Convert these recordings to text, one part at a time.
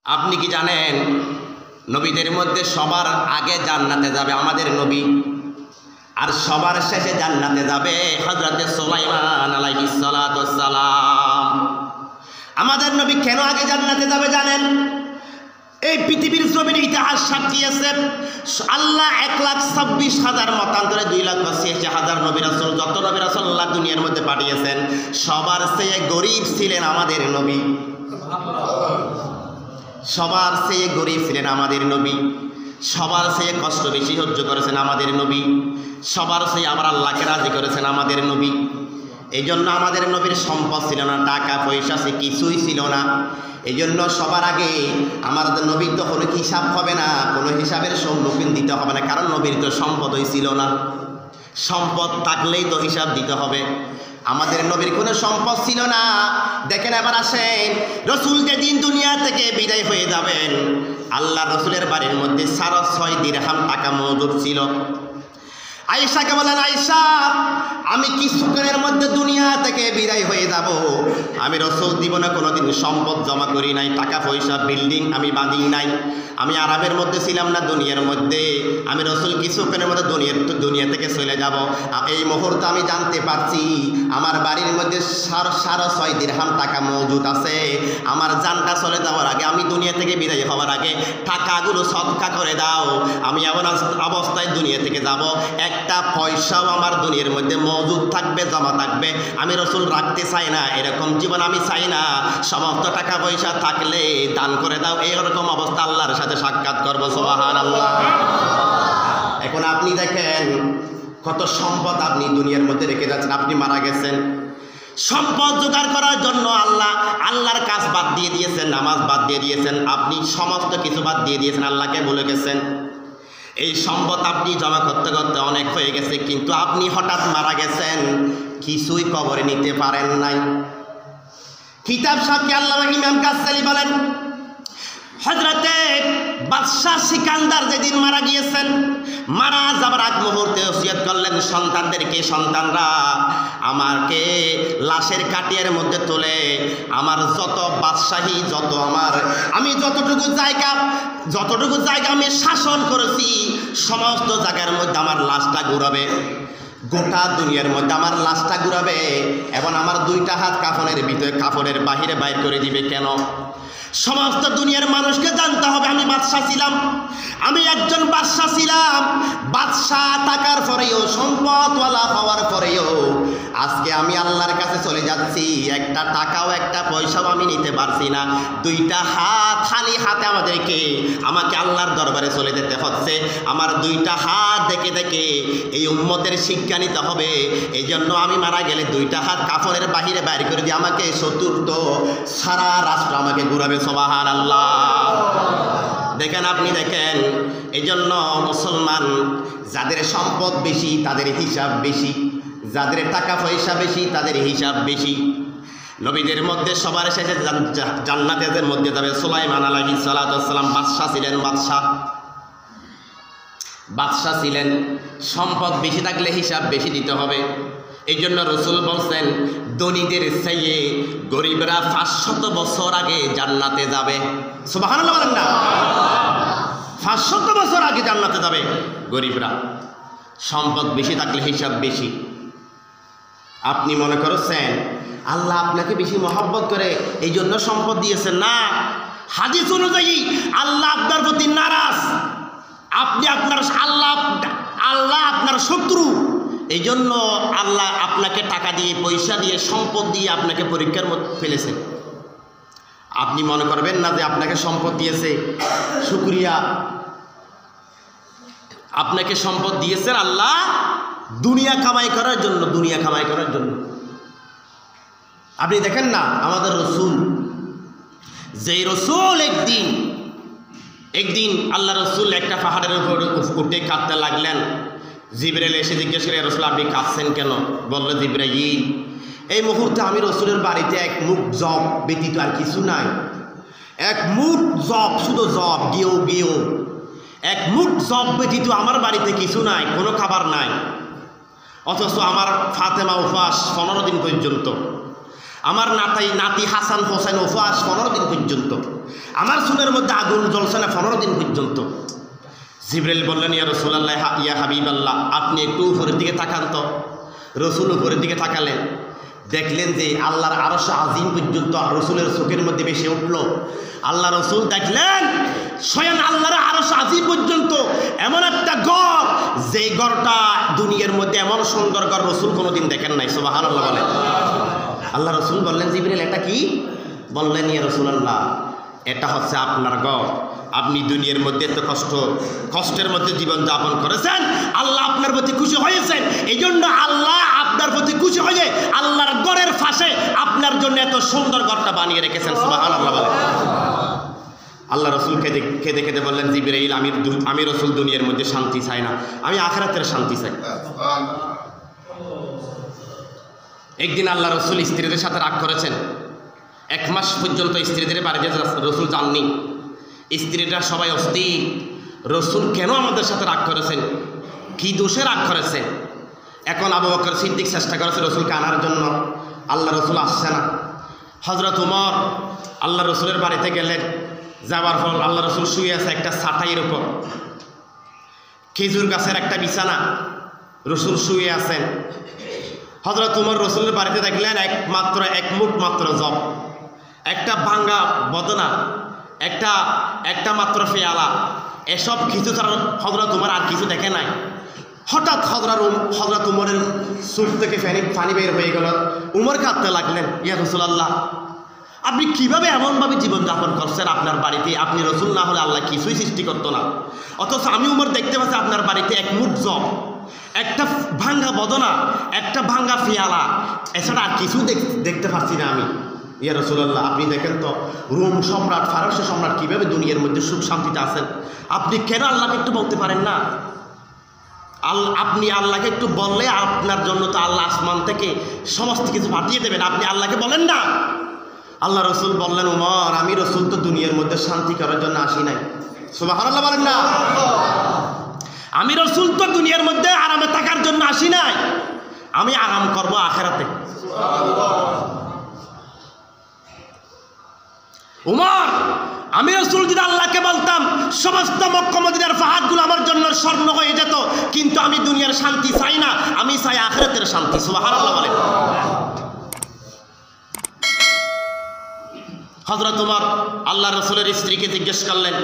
আপনি কি জানেন নবীদের মধ্যে সবার আগে জান্নাতে যাবে আমাদের নবী, আর সবার শেষে জান্নাতে যাবে হযরতে সুলাইমান আলাইহিস সালাতু ওয়াস সালাম। আমাদের নবী কেন আগে জান্নাতে যাবে জানেন? এই পৃথিবীর জমিনে ইতিহাস সাক্ষী আছে, আল্লাহ 1,26,000 মতান্তরে 2,85,000 নবী রাসূল, যত নবী রাসূল আল্লাহ দুনিয়ার মধ্যে পাঠিয়েছেন সবার চেয়ে গরিব ছিলেন আমাদের নবী। সবার চেয়ে গরিব ছিলেন আমাদের নবী, সবার চেয়ে কষ্ট বেশি সহ্য করেছেন আমাদের নবী, সবার চেয়ে আবার আল্লাহকে রাজি করেছেন আমাদের নবী। এই জন্য আমাদের নবীর সম্পদ ছিল না, টাকা পয়সা সে কিছুই ছিল না। এই জন্য সবার আগে আমাদের নবীর তো কোনো হিসাব হবে না, কোনো হিসাবের সম্মুখীন দিতে হবে না, কারণ নবীর তো সম্পদই ছিল না। সম্পদ থাকলেই তো হিসাব দিতে হবে। আমাদের নবীর কোনো সম্পদ ছিল না। দেখেন এবার আসেন, রসুল যেদিন দুনিয়া থেকে বিদায় হয়ে যাবেন আল্লাহ রসুলের বাড়ির মধ্যে 6.5 দিরহাম টাকা মজুদ ছিল। আয়েশাকে বলেন, আয়েশা আমি কিছুক্ষণের মধ্যে দুনিয়া থেকে বিদায় হয়ে যাব, আমি রসুল জীবনে কোনোদিন সম্পদ জমা করি নাই, টাকা পয়সা বিল্ডিং আমি বাঁধি নাই, আমি আরামের মধ্যে ছিলাম না দুনিয়ার মধ্যে, আমি রসুল কিছুক্ষণের মধ্যে দুনিয়া থেকে চলে যাব। এই মুহূর্তে আমি জানতে পারছি আমার বাড়ির মধ্যে 6.5 দিরহাম টাকা মজুদ আছে। আমার জানটা চলে যাওয়ার আগে, আমি দুনিয়া থেকে বিদায় হওয়ার আগে টাকাগুলো সদকা করে দাও। আমি এমন অবস্থায় দুনিয়া থেকে যাব একটা পয়সাও আমার দুনিয়ার মধ্যে মজুদ থাকবে, জমা থাকবে। আমি রসুল রাখতে চাই না, এরকম জীবন আমি চাই না। সমস্ত টাকা পয়সা থাকলে দান করে দাও, এইরকম অবস্থা আল্লাহর সাথে সাক্ষাৎ করবো। সুবহানাল্লাহ। এখন আপনি দেখেন কত সম্পদ আপনি দুনিয়ার মধ্যে রেখে যাচ্ছেন। আপনি মারা গেছেন, সম্পদ জোগাড় করার জন্য আল্লাহর কাজ বাদ দিয়ে দিয়েছেন, নামাজ বাদ দিয়ে দিয়েছেন, আপনি সমস্ত কিছু বাদ দিয়ে দিয়েছেন, আল্লাহকে ভুলে গেছেন। এই সম্পদ আপনি জমা করতে করতে অনেক হয়ে গেছে, কিন্তু আপনি হঠাৎ মারা গেছেন, কিছুই কবরে নিতে পারেন নাই। কিতাব সাক্ষী আল্লামা ইমাম গাজ্জালী বলেন, হযরতে বাদশাহ সিকান্দার যেদিন মারা গিয়েছেন, মারা যাবার আগ মুহূর্তে ওসিয়ত করলেন সন্তানদেরকে, সন্তানরা আমাকে লাশের কাটিয়ার মধ্যে তোলে আমার যত বাদশাহী, যত আমি যতটুকু জায়গা আমি শাসন করেছি সমস্ত জায়গার মধ্যে আমার লাশটা ঘুরাবে, গোটা দুনিয়ার মধ্যে আমার লাশটা ঘুরাবে, এবং আমার 2টা হাত কাফনের ভিতরে, কাফনের বাহিরে বাইর করে দিবে। কেন? সমস্ত দুনিয়ার মানুষকে জানতে হবে আমি বাদশাহ ছিলাম, আমি একজন বাদশাহ ছিলাম। বাদশাহ থাকার পরেও, সম্পদওয়ালা হওয়ার পরেও আজকে আমি আল্লাহর কাছে চলে যাচ্ছি, একটা টাকাও একটা পয়সাও আমি নিতে পারছি না। 2টা হাত, খালি হাতে আমাকে আল্লাহর দরবারে চলে যেতে হচ্ছে। আমার 2টা হাত দেখে দেখে এই উম্মতের শিক্ষা নিতে হবে। এই জন্য আমি মারা গেলে 2টা হাত কাফনের বাহিরে বাইর করে দিয়ে আমাকে চতুর্থ সারা রাষ্ট্র আমাকে ঘুরাবে। সুবহানাল্লাহ। দেখেন, আপনি দেখেন, এই জন্য মুসলমান যাদের সম্পদ বেশি তাদের হিসাব বেশি, যাদের টাকা পয়সা বেশি তাদের হিসাব বেশি। নবীদের মধ্যে সবার শেষে জান্নাতের মধ্যে যাবে সুলাইমান আলাইহিস সালাতু ওয়াস সালাম। বাদশাহ ছিলেন, সম্পদ বেশি থাকলে হিসাব বেশি দিতে হবে। এই জন্য রসুল বলছেন ধনীদের চেয়ে গরিবরা 500 বছর আগে জান্নাতে যাবে। সুবহানাল্লাহ বলেন না? 500 বছর আগে জান্নাতে যাবে গরিবরা। সম্পদ বেশি থাকলে হিসাব বেশি। আপনি মনে করছেন আল্লাহ আপনাকে বেশি মহব্বত করে এই জন্য সম্পদ দিয়েছেন? না, হাদিস অনুযায়ী আল্লাহ আপনার প্রতি নারাজ, আল্লাহ আপনার শত্রু। এই জন্য আল্লাহ আপনাকে টাকা দিয়ে, পয়সা দিয়ে, সম্পদ দিয়ে আপনাকে পরীক্ষার মধ্যে ফেলেছেন। আপনি মনে করবেন না যে আপনাকে সম্পদ দিয়েছে, শুকরিয়া, আপনাকে সম্পদ দিয়েছেন আল্লাহ দুনিয়া কামাই করার জন্য, আপনি দেখেন না আমাদের রসুল, যে রসুল একদিন আল্লাহ রসুল একটা পাহাড়ের উপর উঠে কাঁদতে লাগলেন। জিবরাইল এসে জিজ্ঞেস করে, রসুল আপনি কাঁদছেন কেন? বললো, জিবরাইল এই মুহূর্তে আমি রসুলের বাড়িতে এক মুঠ জব ব্যতীত আর কিছু নাই, এক মুঠ জব, শুধু জব, গিয়েও এক মুঠ জব ব্যতীত আমার বাড়িতে কিছু নাই, কোনো খাবার নাই। অথচ আমার ফাতেমা উপাস 15 দিন পর্যন্ত, আমার নাতি হাসান হোসেন উপবাস 15 দিন পর্যন্ত, আমার চুলের মধ্যে আগুন জ্বলছে না 15 দিন পর্যন্ত। জিবরাইল বললেন, ইয়া রাসূলুল্লাহ, ইয়া হাবিবাল্লাহ, আপনি একটু উপরের দিকে তাকান তো। রসুল উপরের দিকে তাকালেন, দেখলেন যে আল্লাহর আরশ আজিম পর্যন্ত রসুলের চোখের মধ্যে ভেসে উঠল। আল্লাহ রসুল দেখলেন স্বয়ং আল্লাহর আরশ আজিম পর্যন্ত এমন একটা ঘর, যে ঘরটা দুনিয়ার মধ্যে এমন সুন্দর ঘর রসুল কোনোদিন দেখেন নাই। সুবহানাল্লাহ বলেন। আল্লাহ রসুল বললেন, জিবরাইল এটা কি? বললেন, ইয়া রাসূলুল্লাহ, এটা হচ্ছে আপনার ঘর। আপনি দুনিয়ার মধ্যে এত কষ্টের মধ্যে জীবন যাপন করেছেন, আল্লাহ আপনার প্রতি খুশি হয়েছেন, এই জন্য আল্লাহ আপনার প্রতি খুশি হয়ে আল্লাহর ঘরের পাশে আপনার জন্য এত সুন্দর ঘরটা বানিয়ে রেখেছেন। সুবহানাল্লাহ বলেন। আল্লাহ রসুল খেদে খেদে বললেন, জিবরাইল, আমি রসুল দুনিয়ার মধ্যে শান্তি চাই না, আমি আখিরাতের শান্তি চাই। একদিন আল্লাহ রসুল স্ত্রীদের সাথে রাগ করেছেন। 1 মাস পর্যন্ত স্ত্রীদের বাড়িতে রসুল যাননি। স্ত্রীরা সবাই অস্থির, রসুল কেন আমাদের সাথে রাগ করেছেন, কি দোষে রাগ করেছেন। এখন আবু বকর সিদ্দিক চেষ্টা করেছে রসুলকে আনার জন্য, আল্লাহ রসুল আসছে না। হযরত উমর আল্লাহ রসুলের বাড়িতে গেলেন, যাবার ফল আল্লাহ রসুল শুয়ে আছে একটা ছাটাইয়ের উপর, খেজুর গাছের একটা বিছানা, রসুল শুয়ে আছেন। হযরত উমর রসুলের বাড়িতে দেখলেন এক মুঠ মাত্র জব, একটা ভাঙ্গা বদনা, একটা মাত্র ফেয়ালা, এসব কিছু ছাড়া হযরত উমর আর কিছু দেখে নাই। হঠাৎ হযরত উমরের চোখ থেকে পানি বের হয়ে গেল। উমর কাঁদতে লাগলেন, ইয়া রাসূলুল্লাহ, আপনি কিভাবে এমনভাবে জীবনযাপন করছেন আপনার বাড়িতে? আপনি রসুল না হলে আল্লাহ কিছুই সৃষ্টি করতো না, অথচ আমি উমর দেখতে পাচ্ছি আপনার বাড়িতে 1 মুঠ জব, একটা ভাঙ্গা বদনা, একটা ভাঙ্গা ফিয়ালা, এছাড়া আর কিছু দেখতে পাচ্ছি না আমি। ইয়া রাসূলুল্লাহ, আপনি দেখেন তো রোম সম্রাট, ফারসের সম্রাট কিভাবে দুনিয়ার মধ্যে সুখ শান্তিতে আছেন, আপনি কেন আল্লাহকে একটু বলতে পারেন না? আপনি আল্লাহকে একটু বললে আপনার জন্য তো আল্লাহ আসমান থেকে সমস্ত কিছু পাঠিয়ে দেবেন, আপনি আল্লাহকে বলেন না। আল্লাহ রসুল বললেন, উমর, আমি রসুল তো দুনিয়ার মধ্যে শান্তি করার জন্য আসি নাই। সুবহানাল্লাহ বলেন না। আমি রসুল তো দুনিয়ার মধ্যে আরামে থাকার জন্য আসি নাই, আমি আরাম করবো আখিরাতে। উমর, আমি রসুল যদি আল্লাহকে বলতাম সমস্ত মক্কা মদিনার পাহাড়গুলো আমার জন্য স্বর্ণ হয়ে যেত, কিন্তু আমি দুনিয়ার শান্তি চাই না, আমি চাই আখিরাতের শান্তি। সুবহানাল্লাহ বলেন। হযরত উমর আল্লাহ রসুলের স্ত্রীকে জিজ্ঞেস করলেন,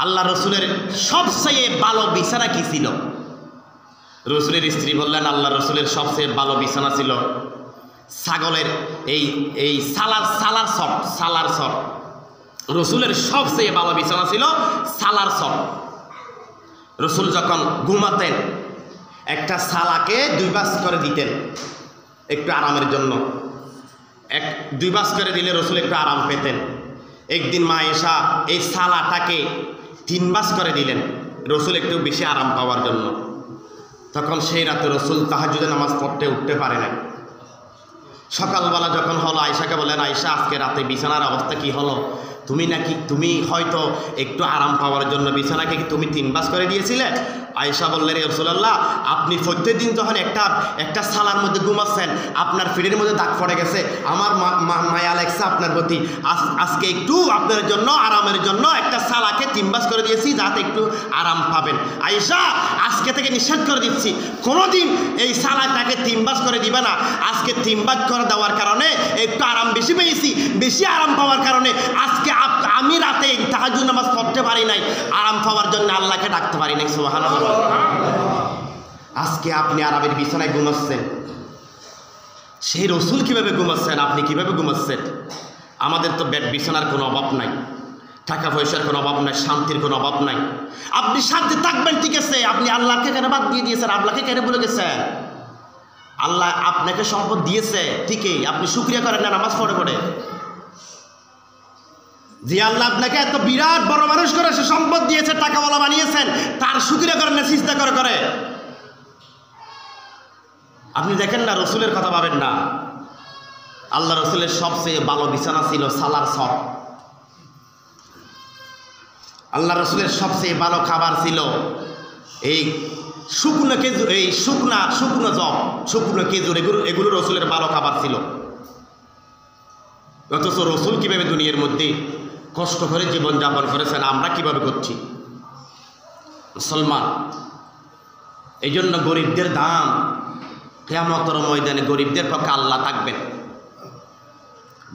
আল্লাহ রসুলের সবচেয়ে ভালো বিছানা কি ছিল? রসুলের স্ত্রী বললেন, আল্লাহ রসুলের সবচেয়ে ভালো বিছানা ছিল ছাগলের এই সালার সর। রসুলের সবচেয়ে ভালো বিছানা ছিল সালার সর। রসুল যখন ঘুমাতেন একটা সালাকে 2 ভাঁজ করে দিতেন একটু আরামের জন্য, 2 ভাঁজ করে দিলে রসুল একটু আরাম পেতেন। একদিন মা আয়েশা এই সালাটাকে 3 ভাঁজ করে দিলেন রসুল একটু বেশি আরাম পাওয়ার জন্য। তখন সেই রাতে রসুল তাহাজ্জুদের নামাজ পড়তে উঠতে পারে না। সকালবেলা যখন হলো, আয়েশাকে বলেন, আয়েশা, আজকে রাতে বিছানার অবস্থা কি হলো? তুমি হয়তো একটু আরাম পাওয়ার জন্য বিছানাকে তুমি 3 ভাঁজ করে দিয়েছিলে। আয়েশা বললেন, রাসূলুল্লাহ, আপনি প্রত্যেকদিন যখন একটা সালার মধ্যে ঘুমাচ্ছেন আপনার ফিটের মধ্যে দাগ পড়ে গেছে, আমার মায়া লাগছে আপনার প্রতি, আজকে একটু আপনার জন্য আরামের জন্য একটা সালাকে 3 ভাঁজ করে দিয়েছি যাতে একটু আরাম পাবেন। আয়েশা, আজকে থেকে নিষেধ করে দিচ্ছি, কোনোদিন এই সালাটাকে 3 ভাঁজ করে দিবে না। আজকে 3 ভাঁজ করে দেওয়ার কারণে একটু আরাম বেশি পেয়েছি, বেশি আরাম পাওয়ার কারণে আজকে আমি রাতে তাহাজ্জুদ নামাজ পড়তে পারি নাই, আরাম পাওয়ার জন্য আল্লাহকে ডাকতে পারি নাই। সুবহানাল্লাহ। আজকে আপনি আরামের বিছানায় ঘুমাচ্ছেন, সেই রসুল কিভাবে ঘুমাচ্ছেন, আপনি কিভাবে ঘুমাচ্ছেন? আমাদের তো বিছানার কোনো অভাব নাই, টাকা পয়সার কোনো অভাব নাই, শান্তির কোনো অভাব নাই। আপনি শান্তি থাকবেন ঠিক আছে, আপনি আল্লাহকে কেন বাদ দিয়ে দিয়েছেন? আল্লাহকে কেন ভুলে গেছেন? আল্লাহ আপনাকে সম্পদ দিয়েছে ঠিকই, আপনি শুকরিয়া করেন না নামাজ পড়ে পড়ে। যে আল্লাহ আপনাকে এত বিরাট বড় মানুষ করে সে সম্পদ দিয়েছে, টাকাওয়ালা বানিয়েছেন, তার শুকরিয়া করেন না সিজদা করে করে। আপনি দেখেন না, রসুলের কথা ভাবেন না। আল্লাহ রসুলের সবচেয়ে ভালো বিছানা ছিল সালার সর। আল্লাহ রসুলের সবচেয়ে ভালো খাবার ছিল এই শুকনো খেজুর, এই শুকনো জব, শুকনো খেজুর, এগুলো রসুলের ভালো খাবার ছিল। অথচ রসুল কিভাবে দুনিয়ার মধ্যে কষ্ট করে জীবনযাপন করেছেন, আমরা কিভাবে করছি মুসলমান। এই জন্য গরিবদের দাম, কিয়ামতের ময়দানে গরিবদের পক্ষে আল্লাহ থাকবেন,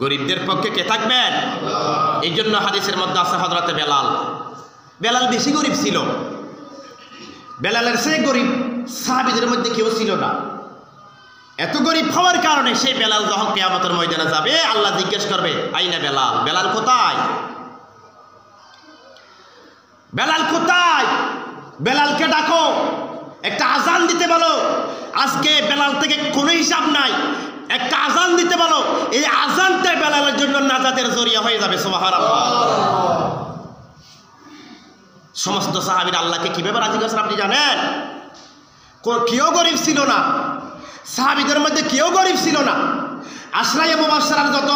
গরিবদের পক্ষে কে থাকবেন? এই জন্য হাদিসের মধ্যে আছে হযরতে বেলাল বেশি গরিব ছিল। বেলালের সে গরিব সাহাবীদের মধ্যে কেউ ছিল না। এত গরিব হওয়ার কারণে সেই বেলাল যখন কিয়ামতের ময়দানে যাবে, আল্লাহ জিজ্ঞেস করবে আইনা বেলাল, বেলাল কোথায়? বেলাল কোথায়? বেলালকে ডাকো, একটা আজান দিতে বলো। আজকে বেলাল থেকে কোনো হিসাব নাই, একটা আজান দিতে বলো। এই আজানটা বেলালের জন্য নাজাতের জরিয়া হয়ে যাবে। সুবহানাল্লাহ। সমস্ত সাহাবীরা আল্লাহকে কিভাবে রাজি করেছেন আপনি জানেন? কেউ গরিব ছিল না, সাহাবীদের মধ্যে কেউ গরিব ছিল না। আশরায়ে মুবাশশারার যত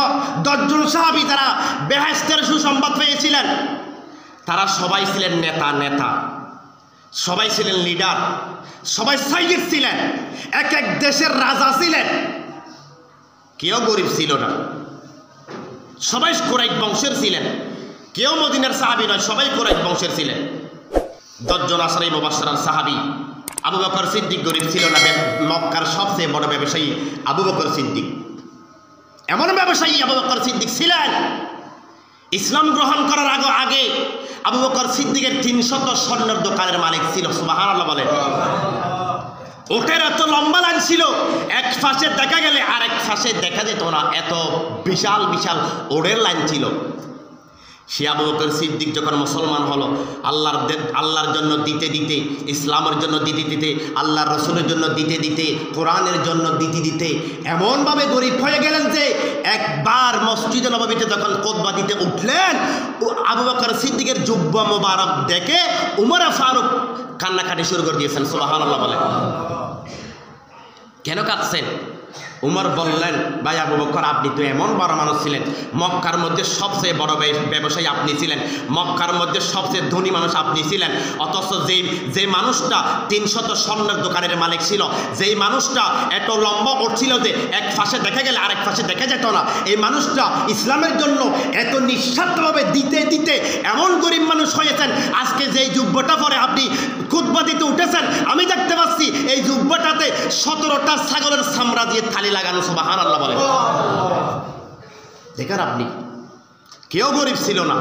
10 জন সাহাবী তারা বেহেশতের সুসংবাদ পেয়েছিলেন, তারা সবাই ছিলেন নেতা, সবাই ছিলেন লিডার, সবাই সাইয়্যিদ ছিলেন, এক এক দেশের রাজা ছিলেন। কেউ গরিব ছিল না, সবাই কুরাইশ বংশের ছিলেন। কেউ মদিনার সাহাবী নয়, সবাই কুরাইশ বংশের ছিলেন। 10 জন আশরায়ে মুবাশশারার সাহাবী। আবু বকর সিদ্দিক গরিব ছিল না, মক্কার সবচেয়ে বড় ব্যবসায়ী আবু বকর সিদ্দিক। এমন ব্যবসায়ী আবু বকর সিদ্দিক ছিলেন, ইসলাম গ্রহণ করার আগে আবু বকর সিদ্দিকের 300 স্বর্ণের দোকানের মালিক ছিল। সুবহানাল্লাহ বলেন। ওটের এত লম্বা লাইন ছিল, এক পাশে দেখা গেলে আরেক পাশে দেখা যেত না, এত বিশাল বিশাল ওটের লাইন ছিল। সে আবু বকর সিদ্দিক যখন মুসলমান হলো, আল্লাহর জন্য দিতে দিতে, ইসলামের জন্য দিতে দিতে, আল্লাহর রসুলের জন্য দিতে দিতে, কোরআনের জন্য দিতে দিতে এমনভাবে গরিব হয়ে গেলেন যে একবার মসজিদে নববীতে যখন খুতবা দিতে উঠলেন, আবু বকর সিদ্দিকের জুব্বা মোবারক দেখে উমর ফারুক কান্নাকাটি শুরু করে দিয়েছেন। সুবহানাল্লাহ বলেন। কেন কাঁদছেন? উমর বললেন, ভাই আবু বকর, আপনি তো এমন বড় মানুষ ছিলেন, মক্কার মধ্যে সবচেয়ে বড় ব্যবসায়ী আপনি ছিলেন, মক্কার মধ্যে সবচেয়ে ধনী মানুষ আপনি ছিলেন। অথচ যে মানুষটা 300 স্বর্ণের দোকানের মালিক ছিল, যেই মানুষটা এত লম্বা উঠছিল যে এক পাশে দেখা গেলে আরেক পাশে দেখা যেত না, এই মানুষটা ইসলামের জন্য এত নিঃস্বার্থভাবে দিতে দিতে এমন গরিব মানুষ হয়েছেন। আজকে যেই জুব্বাটা পরে আপনি খুতবা দিতে উঠেছেন, আমি দেখতে পাচ্ছি এই জুব্বাটাতে 17টা ছাগলের চামড়া দিয়ে থালি লাগানো। সুবহানাল্লাহ বলেন। দেখেন আপনি, কেউ গরিব ছিল না।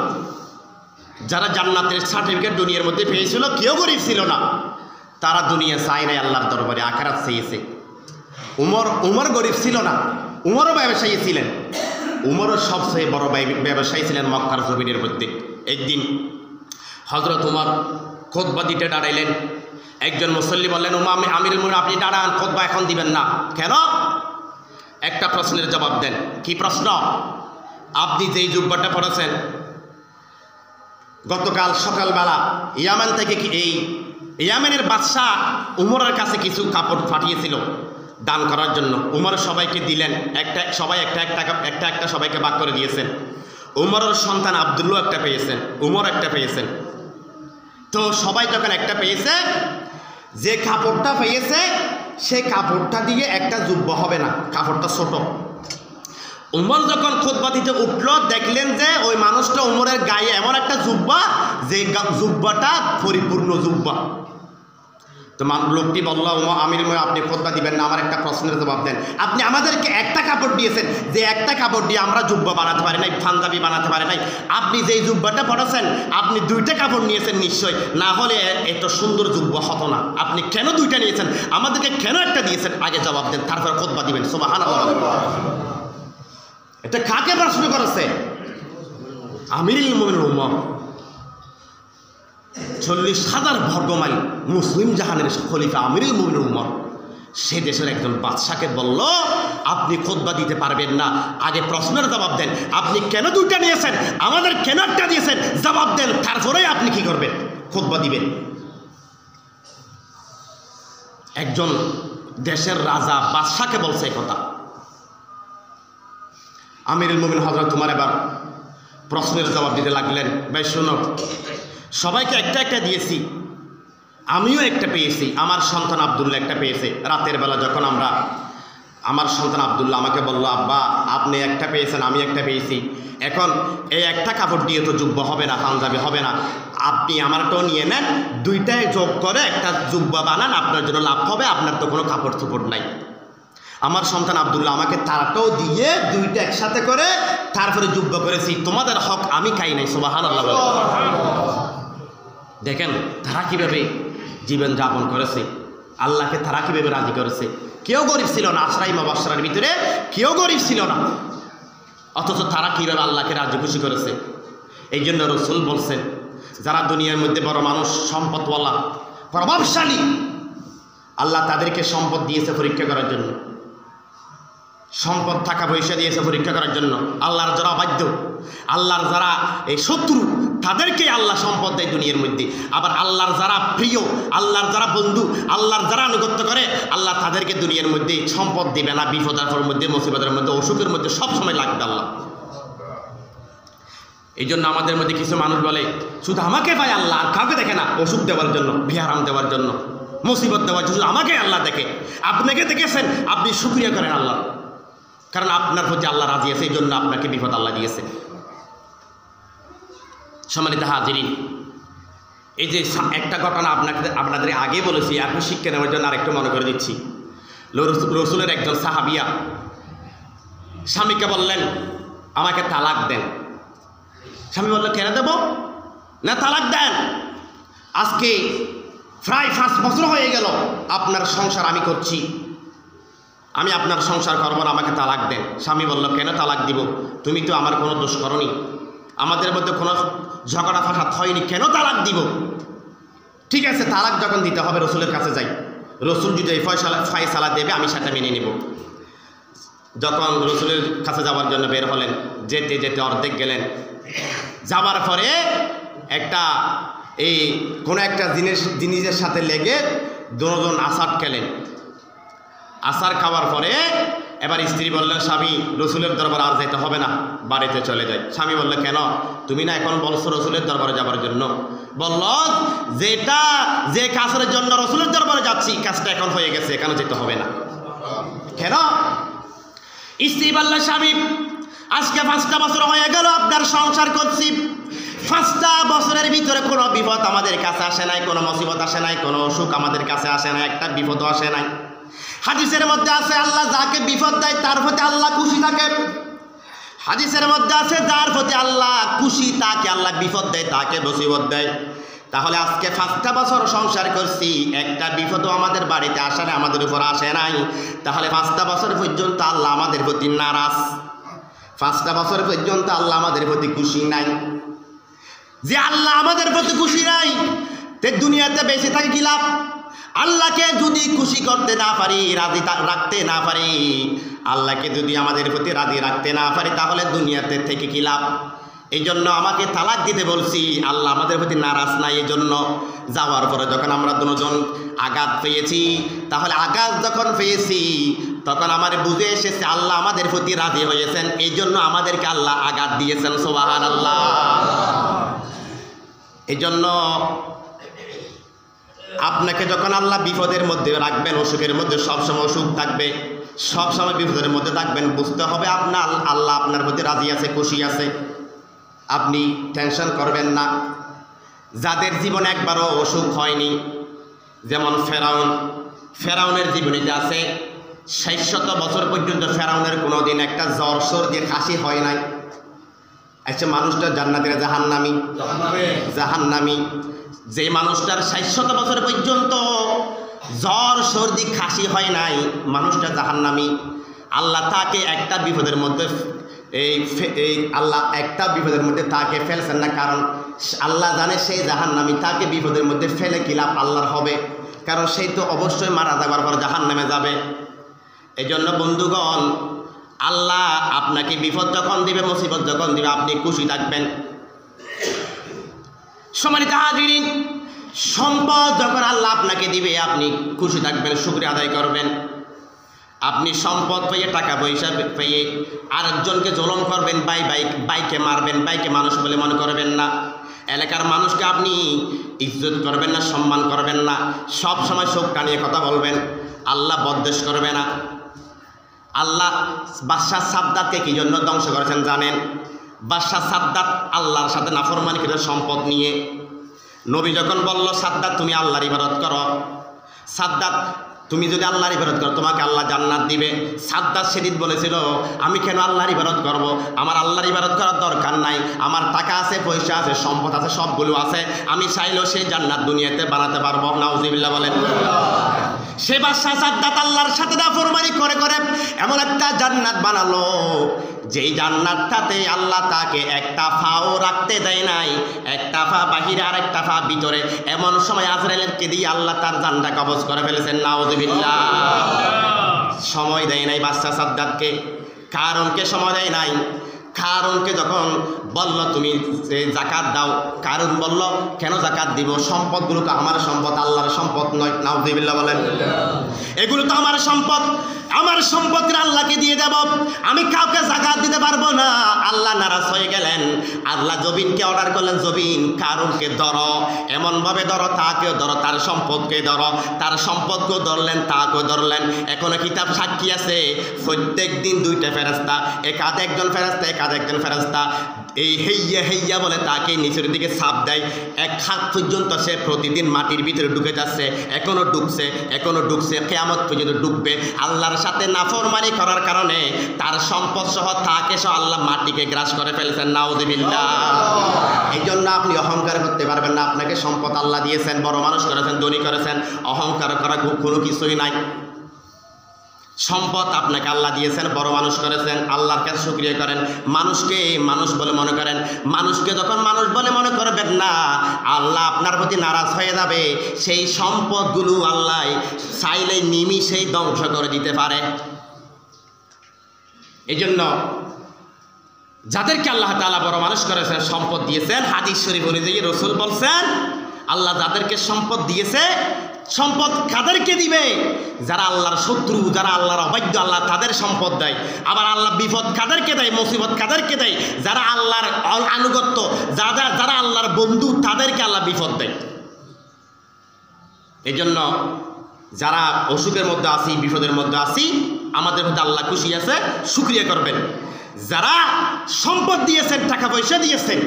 যারা জান্নাতের সার্টিফিকেট দুনিয়ার মধ্যে পেয়েছিল, কেউ গরিব ছিল না। তারা দুনিয়া চায় নাই, আল্লাহর দরবারে আখিরাত চেয়েছে। উমর গরিব ছিল না, উমরও ব্যবসায়ী ছিলেন। উমরও সবচেয়ে বড় ব্যবসায়ী ছিলেন মক্কার জমিনের মধ্যে। একদিন হযরত উমর খুতবা দিতে দাঁড়াইলেন। একজন মুসল্লি বললেন, আমিরুল মুমিনিন, আপনি দাঁড়ান, খুতবা এখন দিবেন না। কেন? একটা প্রশ্নের জবাব দেন। কি প্রশ্ন? আপনি যেই জুব্বাটা পড়েছেন, গতকাল সকালবেলা ইয়ামান থেকে এই ইয়ামেনের বাদশাহ উমরের কাছে কিছু কাপড় পাঠিয়েছিল দান করার জন্য। উমর সবাইকে দিলেন, সবাই একটা সবাইকে ভাগ করে দিয়েছেন। উমরের সন্তান আব্দুল্লাহ একটা পেয়েছেন, উমর একটা পেয়েছেন। তো সবাই যখন একটা পেয়েছে, যে কাপড়টা পেয়েছে সেই কাপড়টা দিয়ে একটা জুব্বা হবে না, কাপড়টা ছোট। উমর যখন খুতবা দিতে উঠল, দেখলেন যে ওই মানুষটা উমরের গায়ে এমন একটা জুব্বা, যে জুব্বাটা পরিপূর্ণ জুব্বা। তো লোকটি বলল, আমিরুল মুমিনিন, আপনি খুতবা দিবেন না, আমার একটা প্রশ্নের জবাব দেন। আপনি আমাদেরকে একটা কাপড় দিয়েছেন, যে একটা কাপড় দিয়ে আমরা জুব্বা বানাতে পারি নাই, পাঞ্জাবি বানাতে পারি নাই। আপনি যেই জুব্বাটা পড়েছেন, আপনি 2টা কাপড় নিয়েছেন নিশ্চয়, না হলে এত সুন্দর জুব্বা হতো না। আপনি কেন 2টা নিয়েছেন? আমাদেরকে কেন একটা দিয়েছেন? আগে জবাব দেন, তারপর খুতবা দিবেন। সুবহানাল্লাহ। এটা কাকে প্রশ্ন করেছে? আমিরুল মুমিনিন উমর। 40,000 বর্গমাইল মুসলিম জাহানের খলিফা আমিরুল মুমিনিন উমর সে দেশের একজন বাদশাকে বলল, আপনি খুতবা দিতে পারবেন না, আগে প্রশ্নের জবাব দেন। আপনি কেন 2টা নিয়েছেন? আমাদের কেন একটা দিয়েছেন? জবাব দেন, তারপরেই আপনি কি করবেন? খুতবা দিবেন। একজন দেশের রাজা বাদশাকে বলছে এই কথা। আমিরুল মুমিনিন হযরত উমর এবার প্রশ্নের জবাব দিতে লাগলেন। ভাই শোনো, সবাইকে একটা একটা দিয়েছি, আমিও একটা পেয়েছি, আমার সন্তান আব্দুল্লাহ একটা পেয়েছে। রাতের বেলা যখন আমার সন্তান আব্দুল্লাহ আমাকে বলল, আব্বা আপনি একটা পেয়েছেন, আমি একটা পেয়েছি, এখন এই একটা কাপড় দিয়ে তো জুব্বা হবে না, পাঞ্জাবি হবে না, আপনি আমারটাও নিয়ে নেন, দুইটায় যোগ করে একটা জুব্বা বানান, আপনার জন্য লাভ হবে, আপনার তো কোনো কাপড় চোপড় নাই। আমার সন্তান আব্দুল্লাহ আমাকে তারাটাও দিয়ে দুইটা একসাথে করে তারপরে জুব্বা করেছি। তোমাদের হক আমি খাই নাই, সুবহানাল্লাহ। দেখেন তারা কীভাবে জীবন যাপন করেছে, আল্লাহকে তারা কীভাবে রাজি করেছে। কেউ গরিব ছিল না, আশরাই মুবাশশারার ভিতরে কেউ গরিব ছিল না, অথচ তারা কীভাবে আল্লাহকে রাজি খুশি করেছে। এই জন্য রাসূল বলছেন, যারা দুনিয়ার মধ্যে বড় মানুষ, সম্পদওয়ালা, প্রভাবশালী, আল্লাহ তাদেরকে সম্পদ দিয়েছে পরীক্ষা করার জন্য, সম্পদ টাকা পয়সা দিয়েছে পরীক্ষা করার জন্য। আল্লাহর যারা বাধ্য, আল্লাহর যারা এই শত্রু, তাদেরকেই আল্লাহ সম্পদ দেয় দুনিয়ার মধ্যে। আবার আল্লাহর যারা প্রিয়, আল্লাহর যারা বন্ধু, আল্লাহর যারা আনুগত্য করে, আল্লাহ তাদেরকে দুনিয়ার মধ্যে সম্পদ দিবে না। বিপদের মধ্যে, মুসিবতের মধ্যে, অসুখের মধ্যে সব সময় লাগবে আল্লাহ। এই জন্য আমাদের মধ্যে কিছু মানুষ বলে, শুধু আমাকে পায় আল্লাহ, আর কাউকে দেখে না, অসুখ দেওয়ার জন্য, বিহারাম দেওয়ার জন্য, মুসিবত দেওয়ার জন্য, শুধু আমাকে আল্লাহ দেখে। আপনাকে দেখেছেন, আপনি শুকরিয়া করেন আল্লাহ, কারণ আপনার প্রতি আল্লাহ রাজি আছে, এই জন্য আপনাকে বিপদ আল্লাহ দিয়েছে। সম্মানিত হাজিরিন, এই যে একটা ঘটনা আপনাদের আগে বলেছি, এখন শিক্ষা নেওয়ার জন্য আরেকটু মনে করে দিচ্ছি। রসুলের একজন সাহাবিয়া স্বামীকে বললেন, আমাকে তালাক দেন। স্বামী বলল, কেন দেব না, তালাক দেন। আজকে প্রায় 5 বছর হয়ে গেল আপনার সংসার আমি করছি, আমি আপনার সংসার করব না, আমাকে তালাক দেন। স্বামী বলল, কেন তালাক দিব, তুমি তো আমার কোনো দোষ করনি, আমাদের মধ্যে কোনো ঝগড়া ফাসাদ হয়নি, কেন তালাক দিব। ঠিক আছে, তালাক যখন দিতে হবে রসুলের কাছে যাই, রসুল যদি এই ফয়সালা দেবে আমি সেটা মেনে নেব। যখন রসুলের কাছে যাওয়ার জন্য বের হলেন, যেতে যেতে অর্ধেক গেলেন, যাওয়ার পরে কোনো একটা জিনিসের সাথে লেগে দুজন আসার খেলেন। আসার খাওয়ার পরে এবার স্ত্রী বললেন, স্বামী রসুলের দরবারে আর যেতে হবে না, বাড়িতে চলে যায়। স্বামী বলল, কেন, তুমি না এখন বলছো রসুলের দরবারে যাবার জন্য। বলল, যে কাজের জন্য রসুলের দরবারে যাচ্ছি, কাজটা এখন হয়ে গেছে, এখানে যেতে হবে না। কেন? স্ত্রী বলল, স্বামী আজকে 5টা বছর হয়ে গেল আপনার সংসার করছি, 5টা বছরের ভিতরে কোনো বিপদ আমাদের কাছে আসে নাই, কোনো মুসিবত আসে নাই, কোনো অসুখ আমাদের কাছে আসে নাই, একটা বিপদও আসে নাই। হাদিসের মধ্যে আছে, আল্লাহ যাকে বিপদ দেয় তার প্রতি আল্লাহ খুশি থাকে। হাদিসের মধ্যে আছে, যার প্রতি আল্লাহ খুশি তাকে আল্লাহ বিপদ দেয়, তাকে মুসিবত দেয়। তাহলে আজকে 5টা বছর সংসার করছি, একটা বিপদও আমাদের বাড়িতে আসে নাই, আমাদের উপর আসে নাই। তাহলে 5টা বছর পর্যন্ত আল্লাহ আমাদের প্রতি নারাজ, 5টা বছর পর্যন্ত আল্লাহ আমাদের প্রতি খুশি নাই। যে আল্লাহ আমাদের প্রতি খুশি নাই, তে দুনিয়াতে বেঁচে থাকে কি লাভ? আল্লাহকে যদি খুশি করতে না পারি, রাজি রাখতে না পারি, আল্লাহকে যদি আমাদের প্রতি রাজি রাখতে না পারি, তাহলে দুনিয়াতে থেকে কি লাভ? এই জন্য আমাকে তালাক দিতে বলছি, আল্লাহ আমাদের প্রতি নারাজ নাই। এই জন্য যাওয়ার পরে যখন আমরা দুজন আঘাত পেয়েছি, তাহলে আঘাত যখন পেয়েছি তখন আমার বুঝে এসেছে আল্লাহ আমাদের প্রতি রাজি হয়েছেন, এই জন্য আমাদেরকে আল্লাহ আঘাত দিয়েছেন। সুবহানাল্লাহ। এই জন্য আপনাকে যখন আল্লাহ বিপদের মধ্যে রাখবেন, অসুখের মধ্যে সবসময় অসুখ থাকবে, সবসময় বিপদের মধ্যে থাকবেন, বুঝতে হবে আপনার আল্লাহ আপনার প্রতি রাজি আছে, খুশি আছে। আপনি টেনশন করবেন না। যাদের জীবনে একবারও অসুখ হয়নি, যেমন ফেরাউনের জীবনীতে আছে 600 বছর পর্যন্ত ফেরাউনের কোনো দিন একটা জ্বর সর্দি কাশি হয় নাই। আচ্ছা, মানুষটা জান্নাতের জাহান্নামী, যে মানুষটার 600 বছর পর্যন্ত জ্বর সর্দি কাশি হয় নাই, মানুষটা জাহান্নামী। আল্লাহ তাকে একটা বিপদের মধ্যে আল্লাহ একটা বিপদের মধ্যে তাকে ফেলছেন না, কারণ আল্লাহ জানে সেই জাহান্নামী, তাকে বিপদের মধ্যে ফেলে কি লাভ আল্লাহর হবে, কারণ সেই তো অবশ্যই মারা যাবার পর জাহান্নামে যাবে। এই জন্য বন্ধুগণ, আল্লাহ আপনাকে বিপদ যখন দিবে, মুসিবত যখন দিবে, আপনি খুশি থাকবেন। সম্মানিত হাজিরিন, সম্পদ যখন আল্লাহ আপনাকে দিবে আপনি খুশি থাকবেন, শুকরিয়া আদায় করবেন। আপনি সম্পদ পেয়ে, টাকা পয়সা পেয়ে আরেকজনকে জুলুম করবেন, বাইকে মারবেন, বাইকে মানুষ বলে মনে করবেন না। এলাকার মানুষকে আপনি ইজ্জত করবেন না, সম্মান করবেন না, সব সময় চোখ কানিয়ে কথা বলবেন, আল্লাহ বদ্দেশ করবে না। আল্লাহ বাদশাহ সাদ্দাতকে কি জন্য ধ্বংস করেছেন জানেন? বাদশাহ সাদ্দাত আল্লাহর সাথে নাফরমানি করে সম্পদ নিয়ে। নবী যখন বলল সাদ্দাত তুমি আল্লাহর ইবাদত করো, সাদ্দাত তুমি যদি আল্লাহর ইবাদত করো তোমাকে আল্লাহ জান্নাত দিবে। সাদ্দাত সেদিন বলেছিল আমি কেন আল্লাহর ইবাদত করব, আমার আল্লাহর ইবাদত করার দরকার নাই, আমার টাকা আছে, পয়সা আছে, সম্পদ আছে, সবগুলো আছে, আমি চাইলেও সেই জান্নাত দুনিয়াতে বানাতে পারবো। নাউজুবিল্লাহ বলেন। সে বাদশাহ সাদ্দাত আল্লাহর সাথে নাফরমানি করে করে এমন একটা জান্নাত বানালো, যেই জান্নাতটাতে আল্লাহ তাকে একটা ফাও রাখতে দেয় নাই, একটা ফা বাহিরে আর একটা ফা ভিতরে। এমন সময় আজরাইলকে দিয়ে আল্লাহ তার জানটা কবজ করে ফেলেছেন। নাউজুবিল্লাহ। সময় দেয় নাই বাদশাহ সাদ্দাতকে, কারণকে সময় দেয় নাই। কারণকে যখন বলল তুমি জাকাত দাও, কারণ বলল কেন জাকাত দিব, সম্পদগুলো তো আমার সম্পদ, আল্লাহর সম্পদ নয়। নাউজুবিল্লাহ বলেন। এগুলো তো আমার সম্পদ, আমার সম্পদকে আল্লাহকে দিয়ে দেব, আমি কাউকে জাকাত দিতে পারবো না। আল্লাহ নারাজ হয়ে গেলেন। আল্লাহ জবিনকে অর্ডার করলেন, জবিন কারণকে ধরো, এমনভাবে ধরো তাকেও ধরো, তার সম্পদকে ধরো। তার সম্পদকেও ধরলেন, তাকেও ধরলেন। এখনো কিতাব সাক্ষী আছে, প্রত্যেক দিন দুইটা ফেরেশতা, এক আধ একজন ফেরেশতা, এক আধ একজন ফেরেশতা এই হেইয়া হেইয়া বলে তাকে নিচের দিকে ছাপ দেয়। এক হাত পর্যন্ত সে প্রতিদিন মাটির ভিতরে ঢুকে যাচ্ছে, এখনো ঢুকছে, এখনো ঢুকছে, কিয়ামত পর্যন্ত ঢুকবে। আল্লাহর সাথে নাফরমানি করার কারণে তার সম্পদ সহ তাকে সহ আল্লাহ মাটিকে গ্রাস করে ফেলেছেন। নাউজুবিল্লাহ। এই জন্য আপনি অহংকার করতে পারবেন না। আপনাকে সম্পদ আল্লাহ দিয়েছেন, বড় মানুষ করেছেন, ধনী করেছেন, অহংকার করা কোনো কিছুই নাই। সম্পদ আপনাকে আল্লাহ দিয়েছেন, বড় মানুষ করেছেন, আল্লাহর কাছে শুকরিয়া করেন। মানুষকে মানুষ বলে মনে করেন, মানুষকে যখন মানুষ বলে মনে করবেন না, আল্লাহ আপনার প্রতি নারাজ হয়ে যাবে। সেই সম্পদগুলো আল্লাহ চাইলে নিমিষেই ধ্বংস করে দিতে পারে। এই জন্য যাদেরকে আল্লাহ তাআলা বড় মানুষ করেছেন, সম্পদ দিয়েছেন, হাদিস শরীফ অনুযায়ী রাসূল বলছেন আল্লাহ যাদেরকে সম্পদ দিয়েছে, সম্পদ কাদেরকে দিবে? যারা আল্লাহর শত্রু, যারা আল্লাহর অবাধ্য, আল্লাহ তাদের সম্পদ দেয়। আবার আল্লাহ বিপদ কাদেরকে দেয়, মুসিবত কাদেরকে দেয়? যারা আল্লাহর আনুগত্য, যারা আল্লাহর বন্ধু, তাদেরকে আল্লাহ বিপদ দেয়। এই জন্য যারা অসুখের মধ্যে আছি, বিপদের মধ্যে আছি, আমাদের মধ্যে আল্লাহ খুশি আছে, শুকরিয়া করবেন। যারা সম্পদ দিয়েছেন, টাকা পয়সা দিয়েছেন,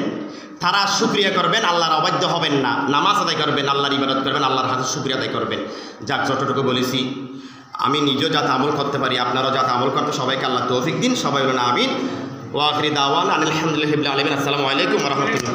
তারা শুকরিয়া করবেন, আল্লাহর অবাধ্য হবেন না, নামাজ আদায় করবেন, আল্লাহর ইবাদত করবেন, আল্লাহর হাতে শুকরিয়া আদায় করবেন। যাক, যতটুকু বলেছি আমি নিজেও যাতে আমল করতে পারি, আপনারাও যাতে আমল করতে, সবাইকে আল্লাহ তৌফিক দিন। সবাই বলুন আমিন। ওয়া আখিরি দাওয়ানা আলহামদুলিল্লাহি রাব্বিল আলামিন। আসসালামু আলাইকুম ওয়া রাহমাতুল্লাহ।